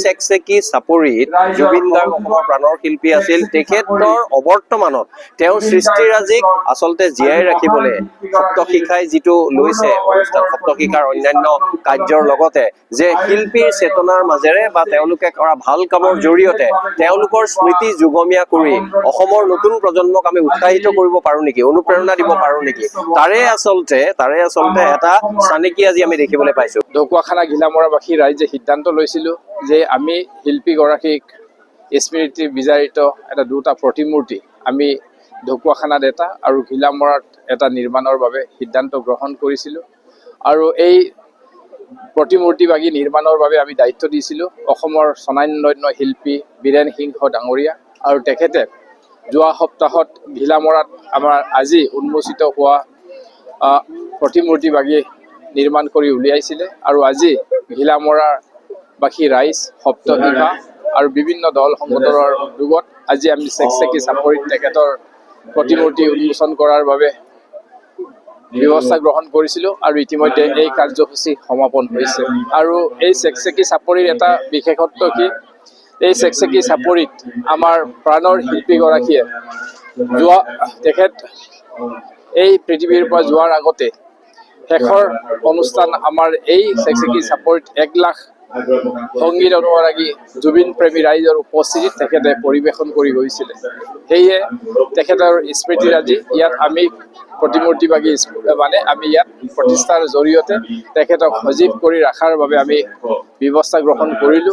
চেকচেকী চাপৰিত জুবিন গাৰ্গ অসমৰ প্ৰাণৰ শিল্পী আছিল। তেখেতৰ অৱৰ্তমানত তেওঁৰ সৃষ্টিৰাজিক আচলতে জীয়াই ৰাখিবলৈ সপ্তশিখাই যিটো লৈছে অনুষ্ঠান, সপ্তশিখাৰ অন্যান্য কাৰ্যৰ লগতে যে শিল্পীৰ চেতনাৰ মাজেৰে বা তেওঁলোকে কৰা ভাল কামৰ জৰিয়তে তেওঁলোকৰ স্মৃতি যুগমীয়া কৰি অসমৰ নতুন প্ৰজন্মক আমি উৎসাহিত কৰিব পাৰো নেকি, অনুপ্ৰেৰণা দিব পাৰো নেকি, তাৰে আচলতে এটা চানেকি আজি আমি দেখিবলৈ পাইছো। ঢকুৱাখানা ঘিলামৰাবাসী ৰাইজে সিদ্ধান্ত লৈছিলো যে আমি শিল্পীগৰাকীক স্মৃতি বিজাৰিত এটা দুটা প্ৰতিমূৰ্তি আমি ঢকুৱাখানাত এটা আৰু ঘিলামৰাত এটা নিৰ্মাণৰ বাবে সিদ্ধান্ত গ্ৰহণ কৰিছিলো। আৰু এই প্ৰতিমূৰ্তিভাগী নিৰ্মাণৰ বাবে আমি দায়িত্ব দিছিলো অসমৰ স্বনামধন্য শিল্পী বীৰেন সিংহ ডাঙৰীয়া, আৰু তেখেতে যোৱা সপ্তাহত ঘিলামৰাত আমাৰ আজি উন্মোচিত হোৱা প্ৰতিমূৰ্তিভাগী নিৰ্মাণ কৰি উলিয়াইছিলে। আৰু আজি ঘিলামৰাবাসী ৰাইজ, সপ্তশিখা আৰু বিভিন্ন দল সংগঠনৰ উদ্যোগত আজি আমি চেকচেকী চাপৰিত তেখেতৰ প্ৰতিমূৰ্তি উন্মোচন কৰাৰ বাবে ব্যৱস্থা গ্ৰহণ কৰিছিলো। আৰু ইতিমধ্যে এই কাৰ্যসূচী সমাপন হৈছে। আৰু এই চেকচেকী চাপৰিৰ এটা বিশেষত্ব কি, এই চেকচেকী চাপৰিত আমাৰ প্ৰাণৰ শিল্পীগৰাকীয়ে তেখেত এই পৃথিৱীৰ পৰা যোৱাৰ আগতে শেষৰ অনুষ্ঠান আমাৰ এই চেকচেকী চাপৰিত 1 লাখ সংগীত অনুৰাগী জুবিন প্ৰেমী ৰাইজৰ উপস্থিতিত তেখেতে পৰিৱেশন কৰি গৈছিলে। সেয়ে তেখেতৰ স্মৃতিৰাজি ইয়াত আমি প্ৰতিমূৰ্তিভাগী আমি ইয়াত প্ৰতিষ্ঠাৰ জৰিয়তে তেখেতক সজীৱ কৰি ৰখাৰ বাবে আমি ব্যৱস্থা গ্ৰহণ কৰিলো।